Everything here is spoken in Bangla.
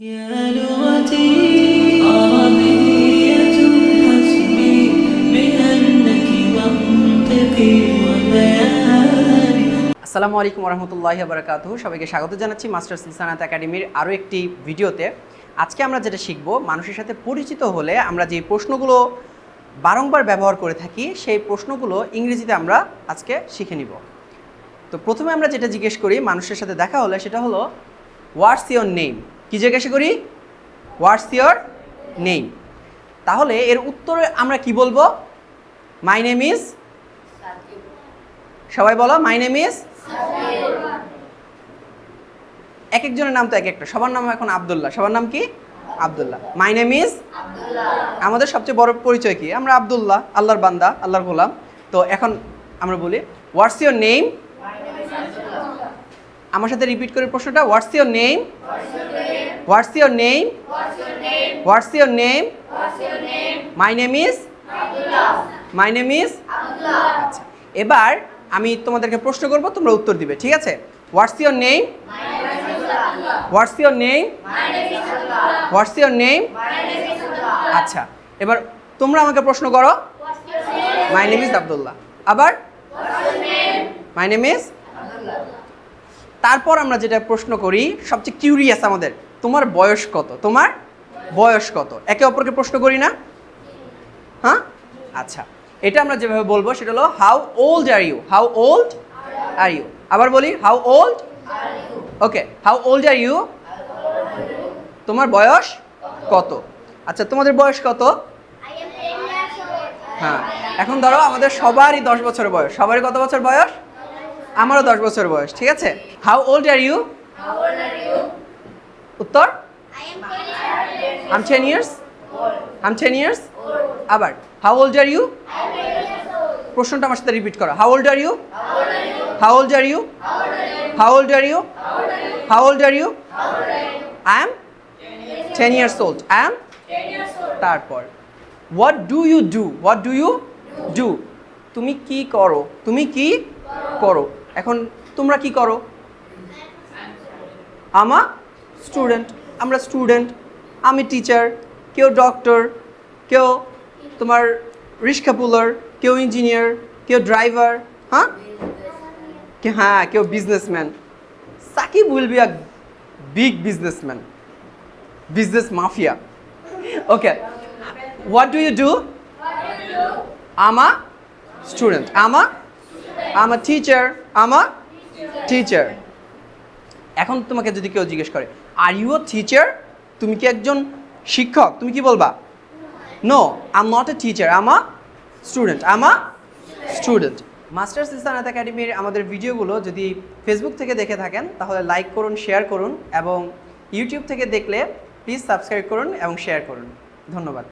يا لغتي عربية حسبي بأنك منطقي وبياني। আসসালামু আলাইকুম রহমতুল্লাহি ওয়া বারাকাতুহু। সবাইকে স্বাগত জানাচ্ছি মাস্টার্স লিসানাত একাডেমির আরও একটি ভিডিওতে। আজকে আমরা যেটা শিখব, মানুষের সাথে পরিচিত হলে আমরা যে প্রশ্নগুলো বারংবার ব্যবহার করে থাকি সেই প্রশ্নগুলো ইংরেজিতে আমরা আজকে শিখে নিব। তো প্রথমে আমরা যেটা জিজ্ঞেস করি মানুষের সাথে দেখা হলে সেটা হলো হোয়াটস ইয়োর নেম। কি জিজ্ঞাসা করি? What's your name. তাহলে এর উত্তরে আমরা কি বলবো? মাই নেম ইজ। সবাই বলো মাই নেম ইজ। এক একজনের নাম তো এক একটা, সবার নাম এখন আব্দুল্লাহ। সবার নাম কি? আব্দুল্লাহ। My name is. আমাদের সবচেয়ে বড় পরিচয় কি? আমরা আব্দুল্লাহ, আল্লাহর বান্দা, আল্লাহর গোলাম। তো এখন আমরা বলি হোয়াটস ইয়োর নেম। আমার সাথে রিপিট করে প্রশ্নটা, what's your name. What's your name. What's your name. My name is. My name is. আচ্ছা, এবার আমি তোমাদেরকে প্রশ্ন করব, তোমরা উত্তর দিবে, ঠিক আছে? What's your name. What's your name. What's your name. আচ্ছা, এবার তোমরা আমাকে প্রশ্ন করো। মাই নেম ইজ আব্দুল্লাহ। আবার মাই নেম ইজ। তারপর আমরা যেটা প্রশ্ন করি, সবচেয়ে কিউরিয়াস আমাদের, তোমার বয়স কত? তোমার বয়স কত? একে অপরকে প্রশ্ন করি না? হ্যাঁ, আচ্ছা, এটা আমরা যেভাবে বলবো সেটা হলো how old are you. How old are you. আবার বলি how old. Okay, how old are you. তোমার বয়স কত? আচ্ছা, তোমাদের বয়স কত? হ্যাঁ, এখন ধরো আমাদের সবারই 10 বছর বয়স। সবারই কত বছর বয়স? আমারও 10 বছর বয়স, ঠিক আছে? How old are you? উত্তর I'm 10 years. I'm 10 years. আবার হাউ ওল্ড আর ইউ? প্রশ্নটা আমার সাথে রিপিট করো। How old are you? How old are you? How old are you? How old are you? I am 10 years old. I am। তারপর what do you do? What do you do? তুমি কি করো? তুমি কি করো? এখন তোমরা কি করো? আমা স্টুডেন্ট। আমরা স্টুডেন্ট। আমি টিচার, কেউ ডক্টর, কেউ তোমার রিক্সা পুলার, কেউ ইঞ্জিনিয়ার, কেউ ড্রাইভার, হ্যাঁ হ্যাঁ, কেউ businessman. Sakib will be a big businessman, business mafia. Okay, what do you do? I'm a student. I'm a teacher. I'm a teacher. এখন তোমাকে যদি কেউ জিজ্ঞেস করে আর ইউ আ টিচার, তুমি কি একজন শিক্ষক? তুমি কি বলবা? No, I am not a teacher, I am a student. I am a student. Masters Lisanat একাডেমির আমাদের ভিডিওগুলো যদি ফেসবুক থেকে দেখে থাকেন তাহলে লাইক করুন, শেয়ার করুন, এবং ইউটিউব থেকে দেখলে প্লিজ সাবস্ক্রাইব করুন এবং শেয়ার করুন। ধন্যবাদ।